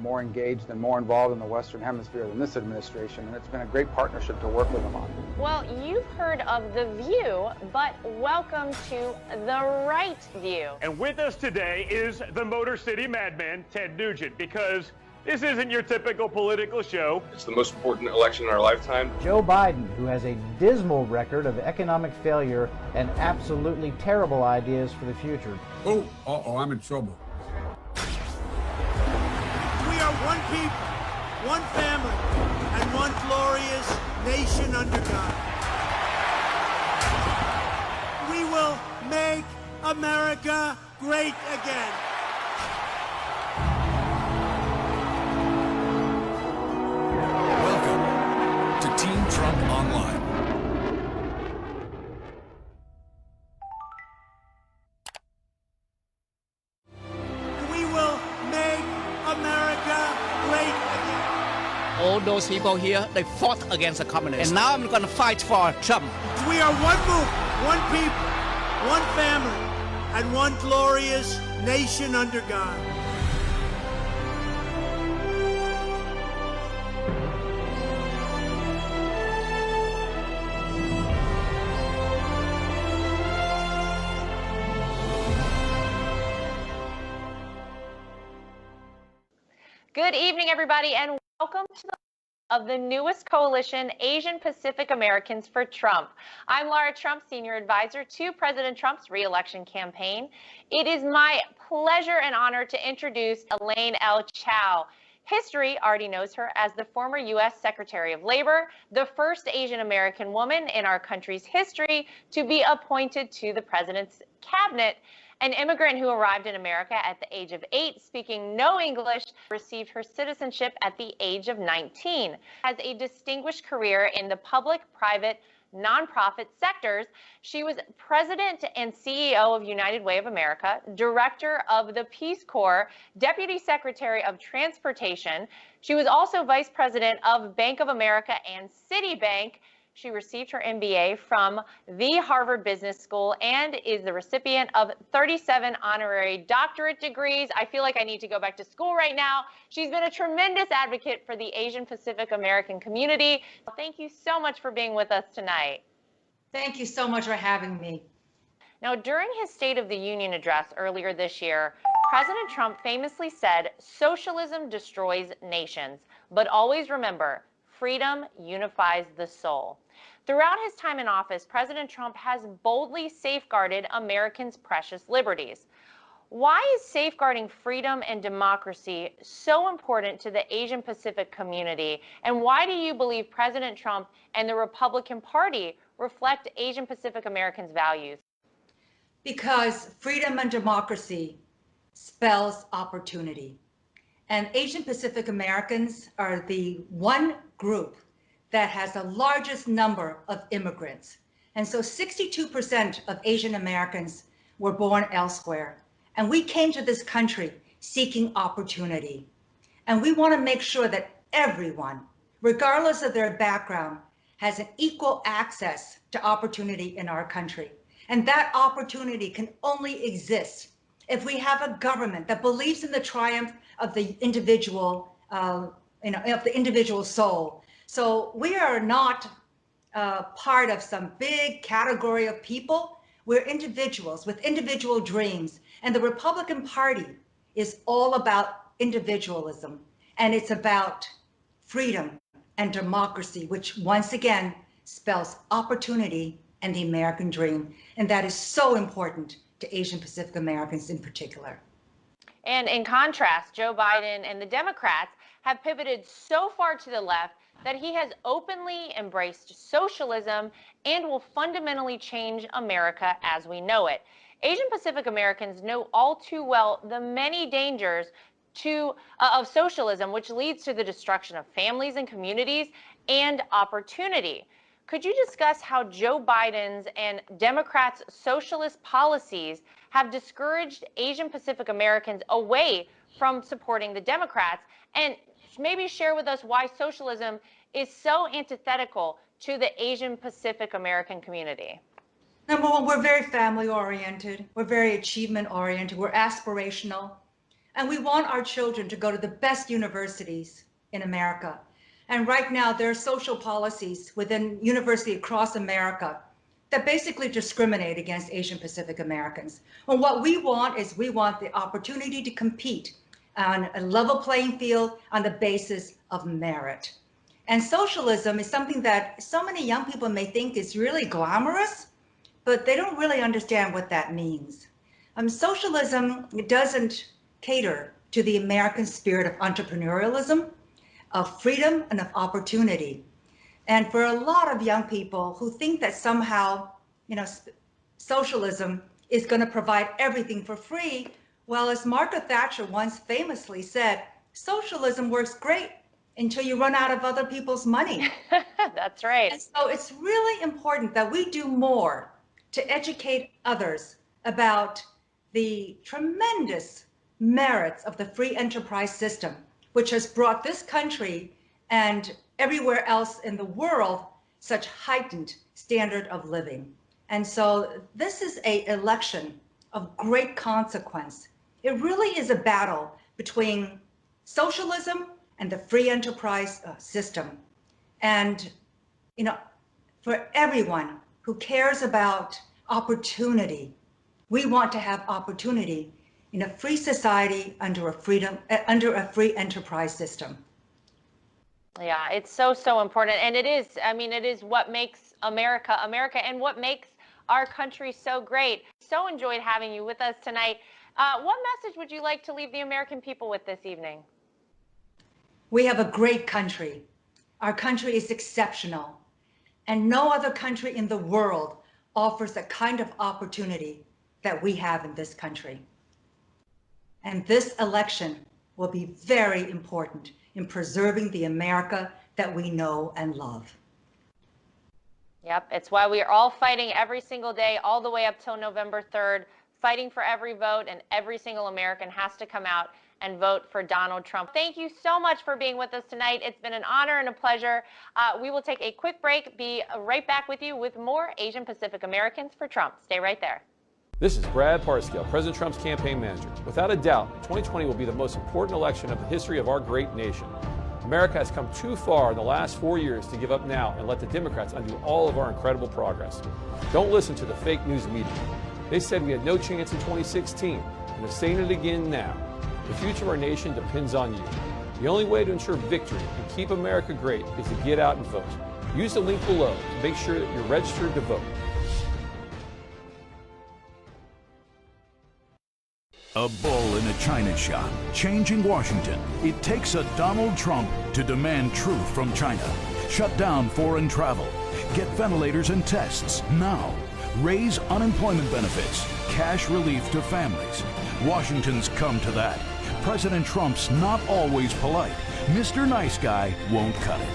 more engaged and more involved in the Western Hemisphere than this administration, and it's been a great partnership to work with them on. Well, you've heard of The View, but welcome to The Right View. And with us today is the Motor City Madman, Ted Nugent, because this isn't your typical political show. It's the most important election in our lifetime. Joe Biden, who has a dismal record of economic failure and absolutely terrible ideas for the future. Oh, I'm in trouble. We are one people, one family, and one glorious nation under God. We will make America great again. Welcome to Team Trump Online. We will make America great again. All those people here, they fought against the communists. And now I'm going to fight for Trump. We are one movement, one people, one family, and one glorious nation under God. Good evening, everybody, and welcome to the newest coalition, Asian Pacific Americans for Trump. I'm Lara Trump, Senior Advisor to President Trump's re-election campaign. It is my pleasure and honor to introduce Elaine Chao. History already knows her as the former U.S. Secretary of Labor, the first Asian American woman in our country's history to be appointed to the president's cabinet. An immigrant who arrived in America at the age of 8, speaking no English, received her citizenship at the age of 19. Has a distinguished career in the public, private, nonprofit sectors. She was president and CEO of United Way of America, director of the Peace Corps, deputy secretary of transportation. She was also vice president of Bank of America and Citibank. She received her MBA from the Harvard Business School and is the recipient of 37 honorary doctorate degrees. I feel like I need to go back to school right now. She's been a tremendous advocate for the Asian Pacific American community. Thank you so much for being with us tonight. Thank you so much for having me. Now, during his State of the Union address earlier this year, President Trump famously said, "Socialism destroys nations, but always remember, freedom unifies the soul." Throughout his time in office, President Trump has boldly safeguarded Americans' precious liberties. Why is safeguarding freedom and democracy so important to the Asian Pacific community? And why do you believe President Trump and the Republican Party reflect Asian Pacific Americans' values? Because freedom and democracy spells opportunity. And Asian Pacific Americans are the one group that has the largest number of immigrants. And so 62% of Asian Americans were born elsewhere. And we came to this country seeking opportunity. And we want to make sure that everyone, regardless of their background, has an equal access to opportunity in our country. And that opportunity can only exist if we have a government that believes in the triumph of the individual, of the individual soul. So we are not part of some big category of people. We're individuals with individual dreams. And the Republican Party is all about individualism. And it's about freedom and democracy, which once again spells opportunity and the American dream. And that is so important to Asian Pacific Americans in particular. And in contrast, Joe Biden and the Democrats have pivoted so far to the left that he has openly embraced socialism and will fundamentally change America as we know it. Asian Pacific Americans know all too well the many dangers of socialism, which leads to the destruction of families and communities and opportunity. Could you discuss how Joe Biden's and Democrats' socialist policies have discouraged Asian Pacific Americans away from supporting the Democrats, and maybe share with us why socialism is so antithetical to the Asian Pacific American community? Number one, we're very family oriented. We're very achievement oriented. We're aspirational. And we want our children to go to the best universities in America. And right now, there are social policies within universities across America that basically discriminate against Asian Pacific Americans. And what we want is we want the opportunity to compete on a level playing field on the basis of merit. And socialism is something that so many young people may think is really glamorous, but they don't really understand what that means. Socialism doesn't cater to the American spirit of entrepreneurialism, of freedom, and of opportunity. And for a lot of young people who think that somehow, socialism is going to provide everything for free, well, as Margaret Thatcher once famously said, socialism works great until you run out of other people's money. That's right. And so it's really important that we do more to educate others about the tremendous merits of the free enterprise system, which has brought this country and everywhere else in the world such heightened standard of living. And so this is an election of great consequence. It really is a battle between socialism and the free enterprise system. And, for everyone who cares about opportunity, we want to have opportunity in a free society under a free enterprise system. Yeah, it's so important. And it is what makes America, America, and what makes our country so great. So enjoyed having you with us tonight. What message would you like to leave the American people with this evening? We have a great country. Our country is exceptional. And no other country in the world offers the kind of opportunity that we have in this country. And this election will be very important in preserving the America that we know and love. Yep, it's why we are all fighting every single day, all the way up till November 3rd, fighting for every vote, and every single American has to come out and vote for Donald Trump. Thank you so much for being with us tonight. It's been an honor and a pleasure. We will take a quick break, be right back with you with more Asian Pacific Americans for Trump. Stay right there. This is Brad Parscale, President Trump's campaign manager. Without a doubt, 2020 will be the most important election of the history of our great nation. America has come too far in the last 4 years to give up now and let the Democrats undo all of our incredible progress. Don't listen to the fake news media. They said we had no chance in 2016, and they're saying it again now. The future of our nation depends on you. The only way to ensure victory and keep America great is to get out and vote. Use the link below to make sure that you're registered to vote. A bull in a china shop, changing Washington. It takes a Donald Trump to demand truth from China. Shut down foreign travel. Get ventilators and tests now. Raise unemployment benefits. Cash relief to families. Washington's come to that. President Trump's not always polite. Mr. Nice Guy won't cut it.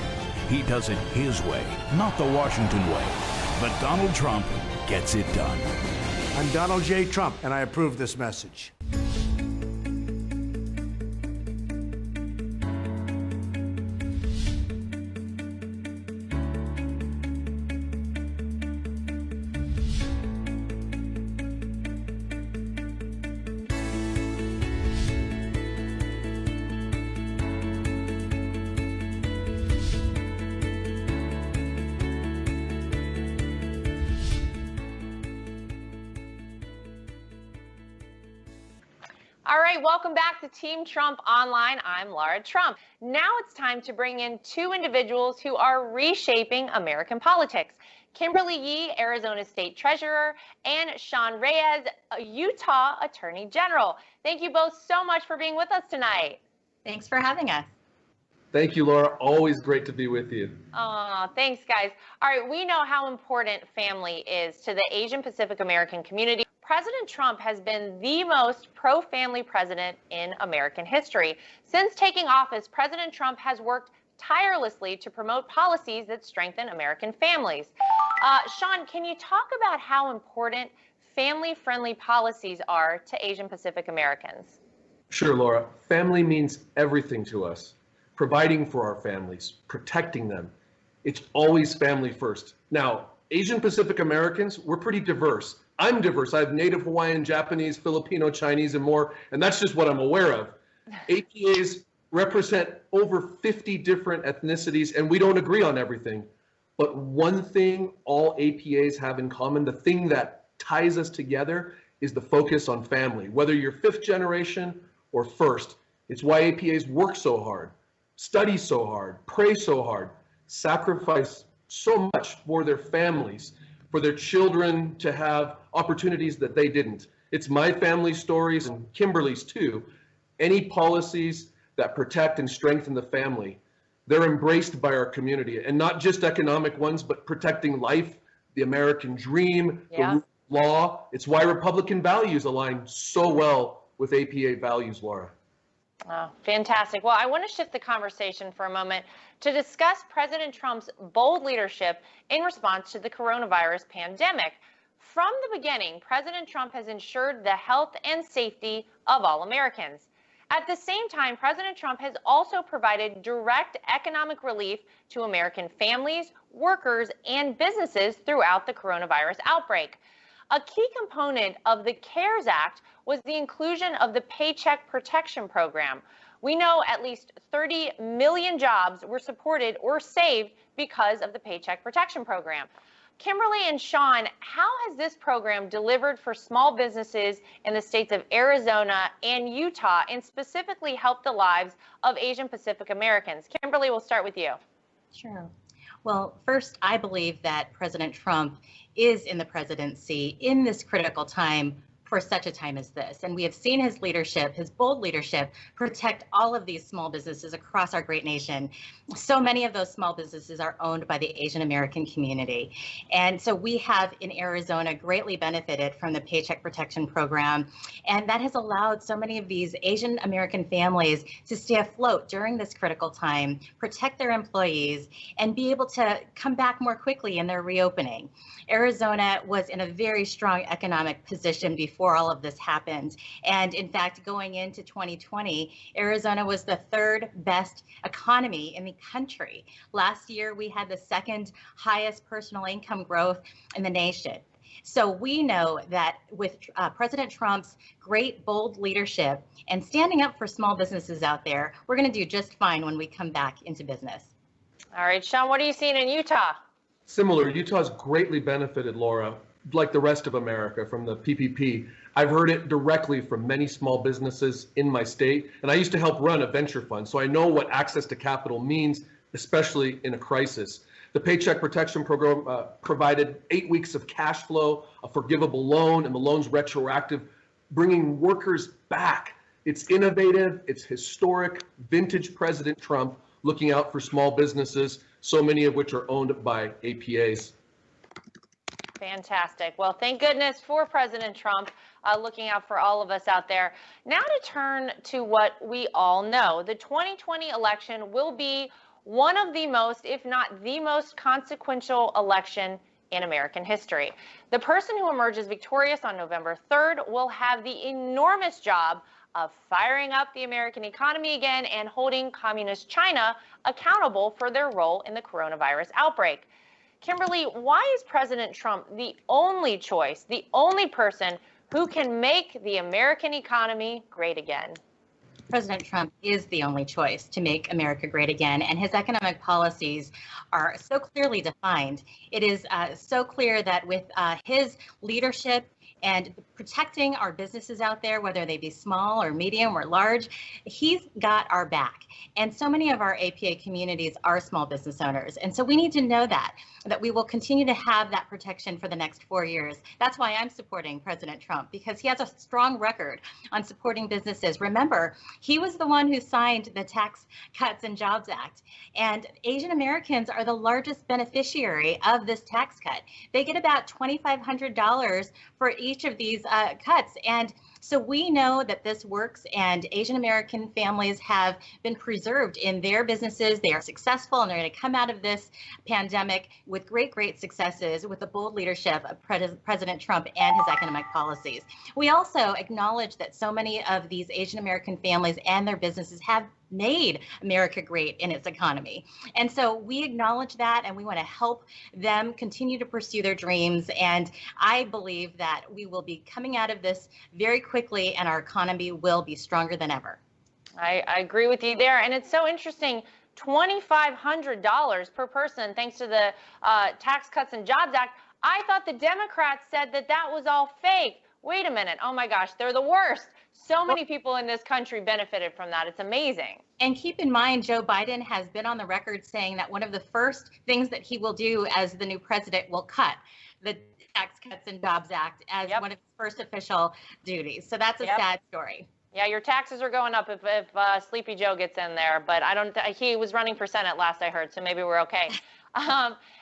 He does it his way, not the Washington way. But Donald Trump gets it done. I'm Donald J. Trump, and I approve this message. All right, welcome back to Team Trump Online. I'm Lara Trump. Now it's time to bring in two individuals who are reshaping American politics. Kimberly Yee, Arizona State Treasurer, and Sean Reyes, Utah Attorney General. Thank you both so much for being with us tonight. Thanks for having us. Thank you, Laura. Always great to be with you. Aw, thanks, guys. All right, we know how important family is to the Asian Pacific American community. President Trump has been the most pro-family president in American history. Since taking office, President Trump has worked tirelessly to promote policies that strengthen American families. Sean, can you talk about how important family-friendly policies are to Asian Pacific Americans? Sure, Laura. Family means everything to us. Providing for our families, protecting them. It's always family first. Now, Asian Pacific Americans, we're pretty diverse, I'm diverse. I have Native Hawaiian, Japanese, Filipino, Chinese, and more, and that's just what I'm aware of. APAs represent over 50 different ethnicities, and we don't agree on everything. But one thing all APAs have in common, the thing that ties us together, is the focus on family. Whether you're fifth generation or first, it's why APAs work so hard, study so hard, pray so hard, sacrifice so much for their families, for their children to have opportunities that they didn't. It's my family's stories and Kimberly's too. Any policies that protect and strengthen the family, they're embraced by our community, and not just economic ones, but protecting life, the American dream, the rule of law. It's why Republican values align so well with APA values, Laura. Oh, fantastic. Well, I want to shift the conversation for a moment to discuss President Trump's bold leadership in response to the coronavirus pandemic. From the beginning, President Trump has ensured the health and safety of all Americans. At the same time, President Trump has also provided direct economic relief to American families, workers, and businesses throughout the coronavirus outbreak. A key component of the CARES Act was the inclusion of the Paycheck Protection Program. We know at least 30 million jobs were supported or saved because of the Paycheck Protection Program. Kimberly and Sean, how has this program delivered for small businesses in the states of Arizona and Utah, and specifically helped the lives of Asian Pacific Americans? Kimberly, we'll start with you. Sure. Well, first, I believe that President Trump is in the presidency in this critical time for such a time as this. And we have seen his leadership, his bold leadership, protect all of these small businesses across our great nation. So many of those small businesses are owned by the Asian American community. And so we have in Arizona greatly benefited from the Paycheck Protection Program. And that has allowed so many of these Asian American families to stay afloat during this critical time, protect their employees, and be able to come back more quickly in their reopening. Arizona was in a very strong economic position before all of this happened. And in fact, going into 2020, Arizona was the third best economy in the country. Last year, we had the second highest personal income growth in the nation. So we know that with President Trump's great, bold leadership and standing up for small businesses out there, we're going to do just fine when we come back into business. All right, Sean, what are you seeing in Utah? Similar, Utah's greatly benefited, Laura, like the rest of America, from the PPP. I've heard it directly from many small businesses in my state, and I used to help run a venture fund, so I know what access to capital means, especially in a crisis. The Paycheck Protection Program provided 8 weeks of cash flow, a forgivable loan, and the loan's retroactive, bringing workers back. It's innovative, it's historic, vintage President Trump looking out for small businesses, so many of which are owned by APAs. Fantastic. Well, thank goodness for President Trump looking out for all of us out there. Now to turn to what we all know. The 2020 election will be one of the most, if not the most consequential election in American history. The person who emerges victorious on November 3rd will have the enormous job of firing up the American economy again and holding Communist China accountable for their role in the coronavirus outbreak. Kimberly, why is President Trump the only choice, the only person who can make the American economy great again? President Trump is the only choice to make America great again, and his economic policies are so clearly defined. It is so clear that with his leadership and protecting our businesses out there, whether they be small or medium or large, he's got our back. And so many of our APA communities are small business owners. And so we need to know that we will continue to have that protection for the next 4 years. That's why I'm supporting President Trump, because he has a strong record on supporting businesses. Remember, he was the one who signed the Tax Cuts and Jobs Act. And Asian Americans are the largest beneficiary of this tax cut. They get about $2,500 for each of these cuts. And so we know that this works, and Asian American families have been preserved in their businesses. They are successful, and they're going to come out of this pandemic with great successes with the bold leadership of President Trump and his economic policies. We also acknowledge that so many of these Asian American families and their businesses have made America great in its economy. And so we acknowledge that, and we want to help them continue to pursue their dreams. And I believe that we will be coming out of this very quickly, and our economy will be stronger than ever. I agree with you there. And it's so interesting, $2,500 per person, thanks to the Tax Cuts and Jobs Act. I thought the Democrats said that that was all fake. Wait a minute. Oh my gosh, they're the worst. So many people in this country benefited from that. It's amazing. And keep in mind, Joe Biden has been on the record saying that one of the first things that he will do as the new president will cut the Tax Cuts and Jobs Act as one of his first official duties. So that's a sad story. Yeah, your taxes are going up if Sleepy Joe gets in there, but he was running for Senate last I heard, so maybe we're okay.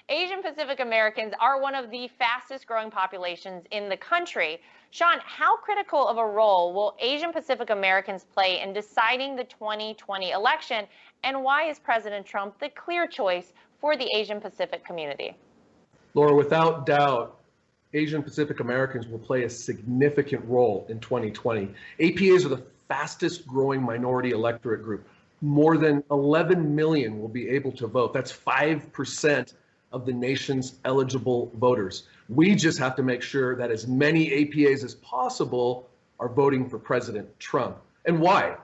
Asian Pacific Americans are one of the fastest growing populations in the country. Sean, how critical of a role will Asian Pacific Americans play in deciding the 2020 election, and why is President Trump the clear choice for the Asian Pacific community? Laura, without doubt, Asian Pacific Americans will play a significant role in 2020. APAs are the fastest growing minority electorate group. More than 11 million will be able to vote. That's 5% of the nation's eligible voters. We just have to make sure that as many APAs as possible are voting for President Trump. And why?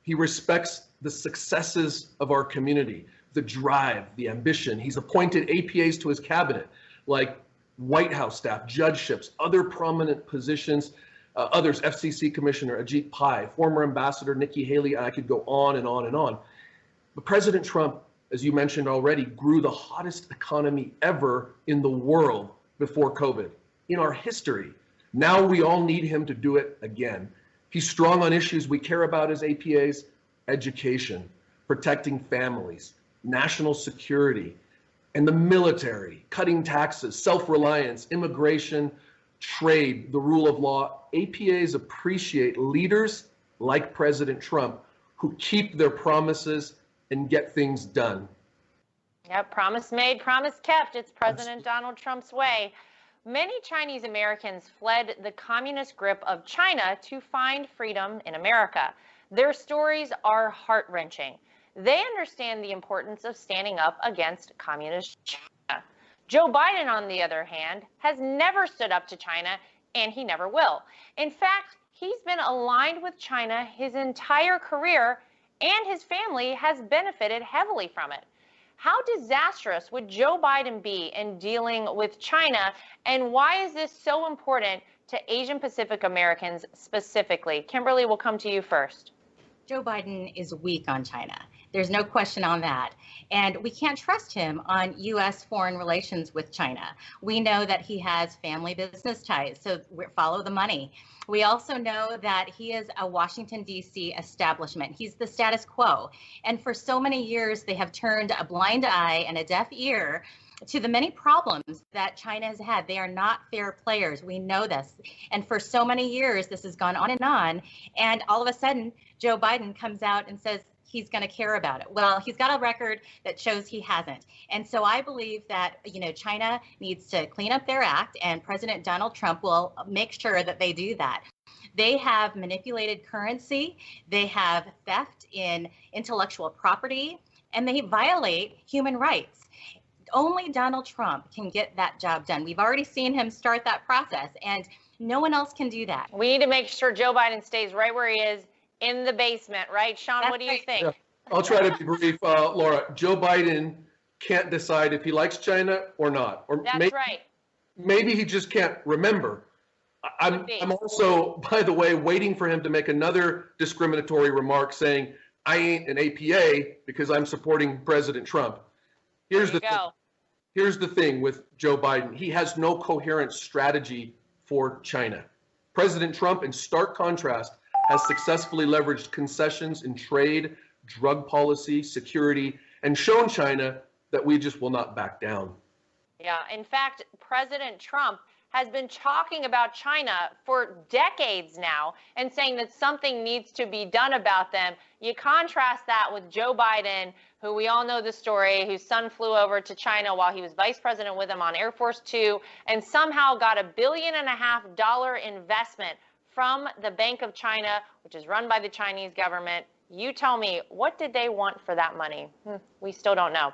He respects the successes of our community, the drive, the ambition. He's appointed APAs to his cabinet, like White House staff, judgeships, other prominent positions, others, FCC Commissioner Ajit Pai, former Ambassador Nikki Haley, and I could go on and on and on. But President Trump, as you mentioned already, grew the hottest economy ever in the world before COVID, in our history. Now we all need him to do it again. He's strong on issues we care about as APAs: education, protecting families, national security, and the military, cutting taxes, self-reliance, immigration, trade, the rule of law. APAs appreciate leaders like President Trump who keep their promises and get things done. Yep, promise made, promise kept. It's President Donald Trump's way. Many Chinese Americans fled the communist grip of China to find freedom in America. Their stories are heart-wrenching. They understand the importance of standing up against communist China. Joe Biden, on the other hand, has never stood up to China, and he never will. In fact, he's been aligned with China his entire career, and his family has benefited heavily from it. How disastrous would Joe Biden be in dealing with China, and why is this so important to Asian Pacific Americans specifically? Kimberly, we'll come to you first. Joe Biden is weak on China. There's no question on that. And we can't trust him on U.S. foreign relations with China. We know that he has family business ties, so follow the money. We also know that he is a Washington, D.C. establishment. He's the status quo. And for so many years, they have turned a blind eye and a deaf ear to the many problems that China has had. They are not fair players. We know this. And for so many years, this has gone on. And all of a sudden, Joe Biden comes out and says he's going to care about it. Well, he's got a record that shows he hasn't. And so I believe that, China needs to clean up their act, and President Donald Trump will make sure that they do that. They have manipulated currency. They have theft in intellectual property, and they violate human rights. Only Donald Trump can get that job done. We've already seen him start that process, and no one else can do that. We need to make sure Joe Biden stays right where he is, in the basement, right? Sean, what do you think? Yeah. I'll try to be brief, Laura. Joe Biden can't decide if he likes China or not. Or That's right. Maybe he just can't remember. I'm also, by the way, waiting for him to make another discriminatory remark saying, I ain't an APA because I'm supporting President Trump. Here's the thing with Joe Biden. He has no coherent strategy for China. President Trump, in stark contrast, has successfully leveraged concessions in trade, drug policy, security, and shown China that we just will not back down. Yeah, in fact, President Trump has been talking about China for decades now and saying that something needs to be done about them. You contrast that with Joe Biden, who we all know the story, whose son flew over to China while he was vice president with him on Air Force Two and somehow got $1.5 billion investment from the Bank of China, which is run by the Chinese government, You tell me, what did they want for that money? We still don't know.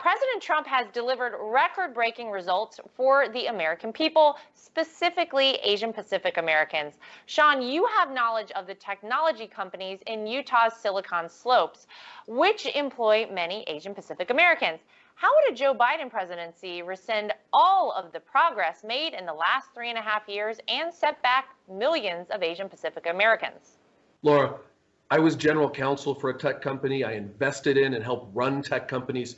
President Trump has delivered record-breaking results for the American people, specifically Asian Pacific Americans. Sean, you have knowledge of the technology companies in Utah's Silicon Slopes, which employ many Asian Pacific Americans. How would a Joe Biden presidency rescind all of the progress made in the last 3.5 years and set back millions of Asian Pacific Americans? Laura, I was general counsel for a tech company. I invested in and helped run tech companies.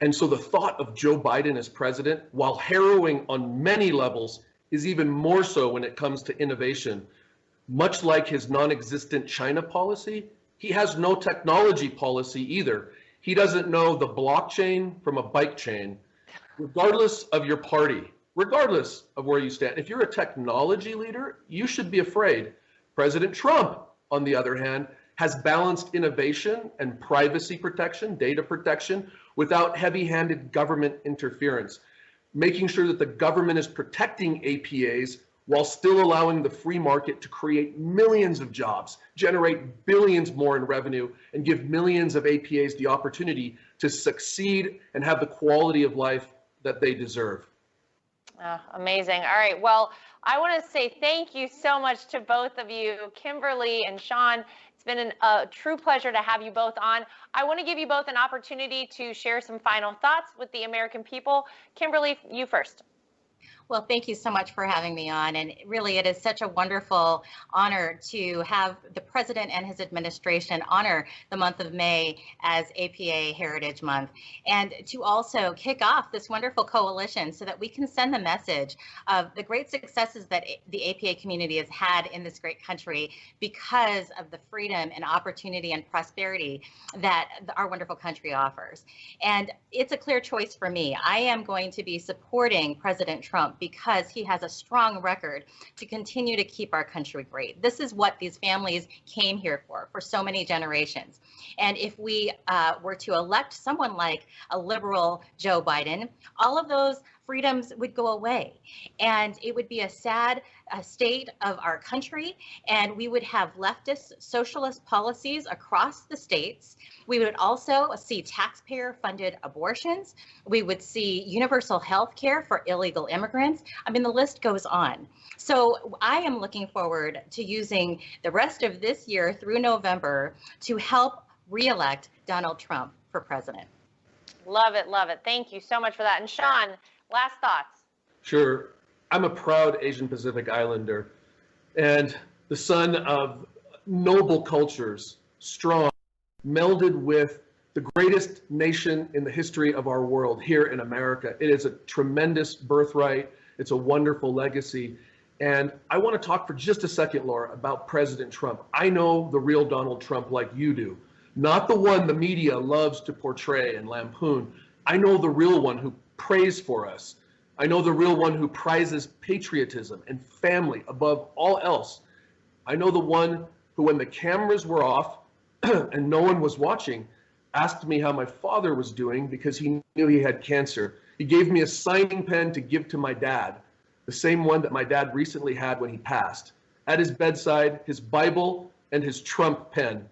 And so the thought of Joe Biden as president, while harrowing on many levels, is even more so when it comes to innovation. Much like his non-existent China policy, he has no technology policy either. He doesn't know the blockchain from a bike chain. Regardless of your party, regardless of where you stand, if you're a technology leader, you should be afraid. President Trump, on the other hand, has balanced innovation and privacy protection, data protection, without heavy-handed government interference, making sure that the government is protecting APAs while still allowing the free market to create millions of jobs, generate billions more in revenue, and give millions of APAs the opportunity to succeed and have the quality of life that they deserve. Amazing. All right. Well, I want to say thank you so much to both of you, Kimberly and Sean. It's been a true pleasure to have you both on. I want to give you both an opportunity to share some final thoughts with the American people. Kimberly, you first. Well, thank you so much for having me on. And really, it is such a wonderful honor to have the president and his administration honor the month of May as APA Heritage Month, and to also kick off this wonderful coalition so that we can send the message of the great successes that the APA community has had in this great country because of the freedom and opportunity and prosperity that our wonderful country offers. And it's a clear choice for me. I am going to be supporting President Trump because he has a strong record to continue to keep our country great. This is what these families came here for so many generations. And if we were to elect someone like a liberal Joe Biden, all of those freedoms would go away. And it would be a sad state of our country. And we would have leftist socialist policies across the states. We would also see taxpayer-funded abortions. We would see universal health care for illegal immigrants. I mean, the list goes on. So I am looking forward to using the rest of this year through November to help re-elect Donald Trump for president. Love it, love it. Thank you so much for that. And Sean, last thoughts. Sure. I'm a proud Asian Pacific Islander and the son of noble cultures, strong, melded with the greatest nation in the history of our world here in America. It is a tremendous birthright. It's a wonderful legacy. And I want to talk for just a second, Laura, about President Trump. I know the real Donald Trump like you do, not the one the media loves to portray and lampoon. I know the real one who prays for us. I know the real one who prizes patriotism and family above all else. I know the one who, when the cameras were off and no one was watching, asked me how my father was doing because he knew he had cancer. He gave me a signing pen to give to my dad, the same one that my dad recently had when he passed. At his bedside, his Bible and his Trump pen.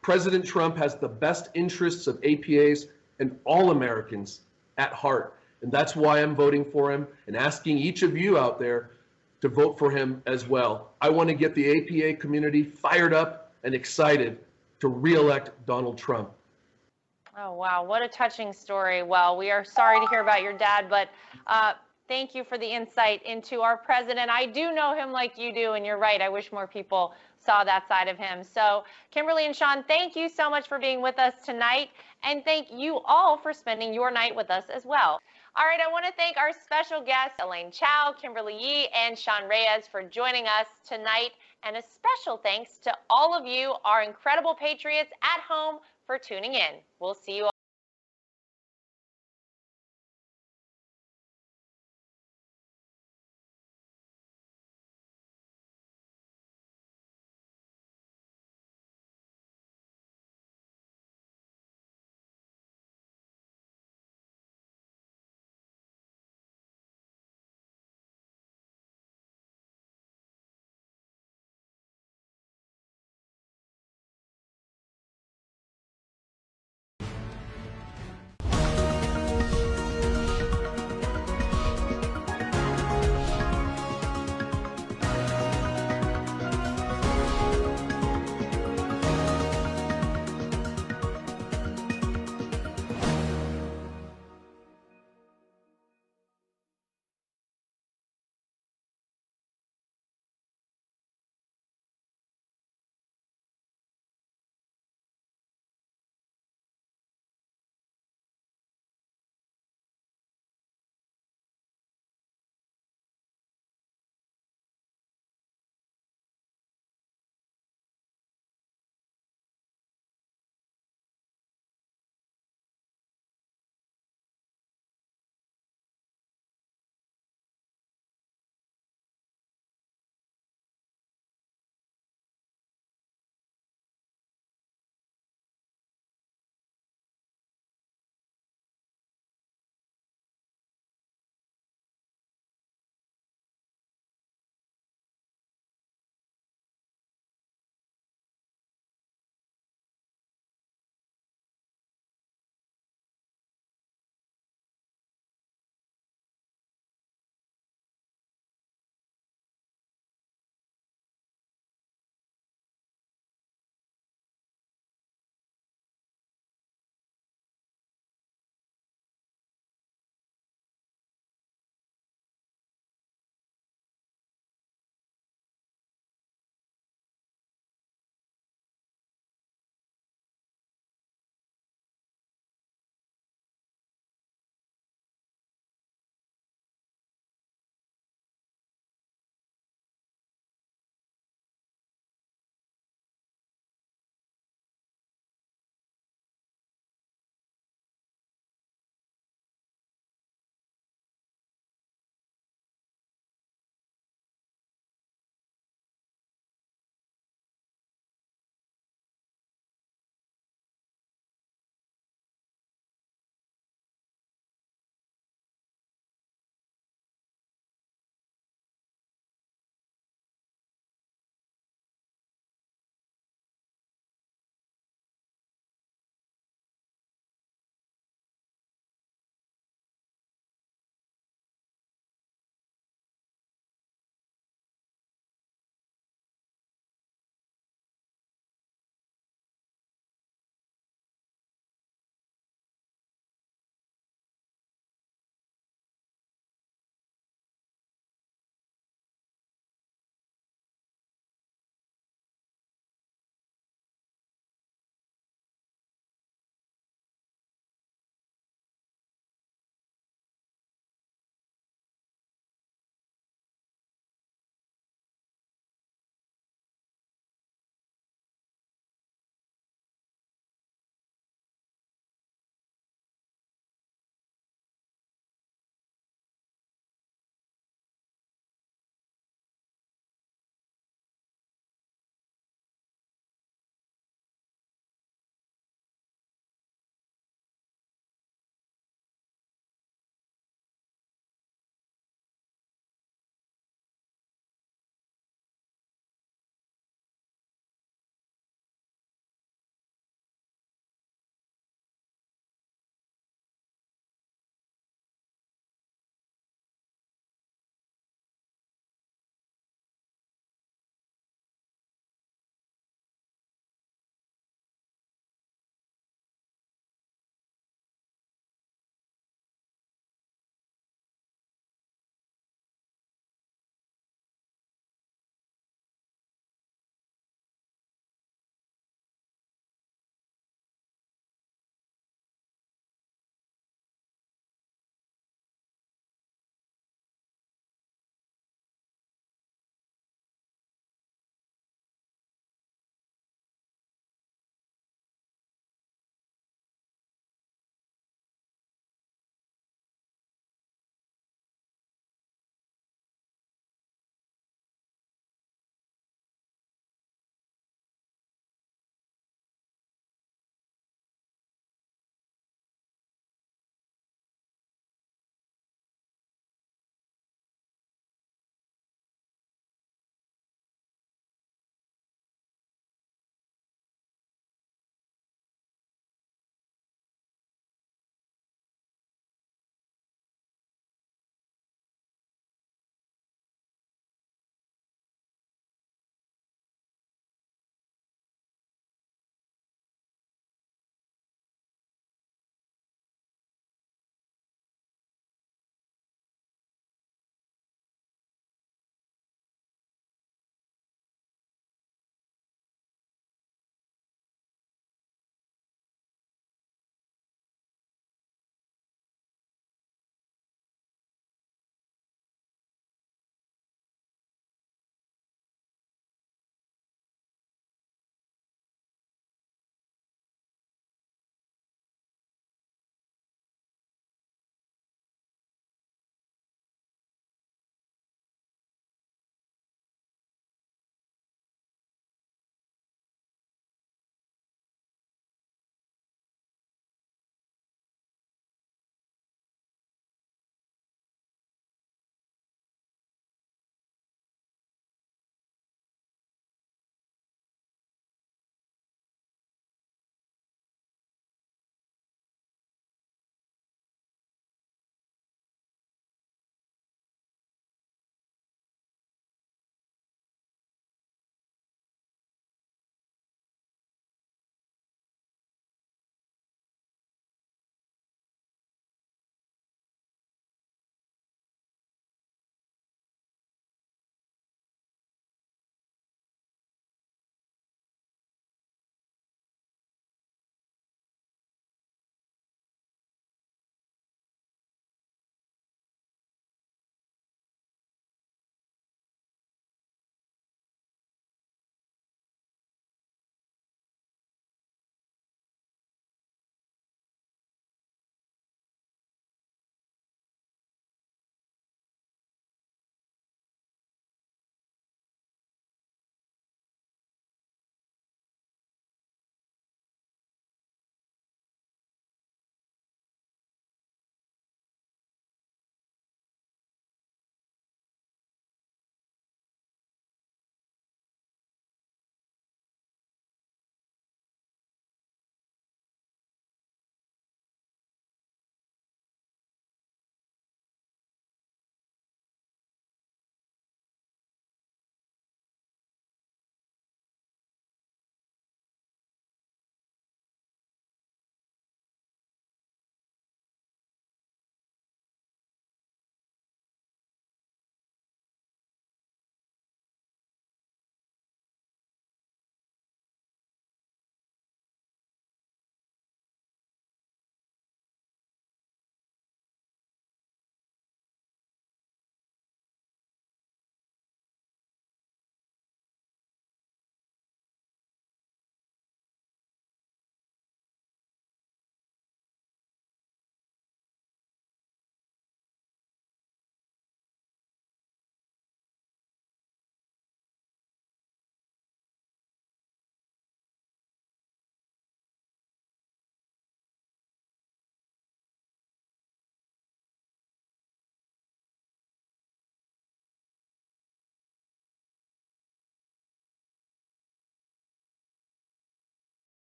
President Trump has the best interests of APAs and all Americans at heart. And that's why I'm voting for him and asking each of you out there to vote for him as well. I want to get the APA community fired up and excited to re-elect Donald Trump. Oh, wow. What a touching story. Well, we are sorry to hear about your dad, but thank you for the insight into our president. I do know him like you do, and you're right. I wish more people saw that side of him. So, Kimberly and Sean, thank you so much for being with us tonight, and thank you all for spending your night with us as well. All right, I want to thank our special guests, Elaine Chao, Kimberly Yee, and Sean Reyes for joining us tonight. And a special thanks to all of you, our incredible patriots at home, for tuning in. We'll see you all.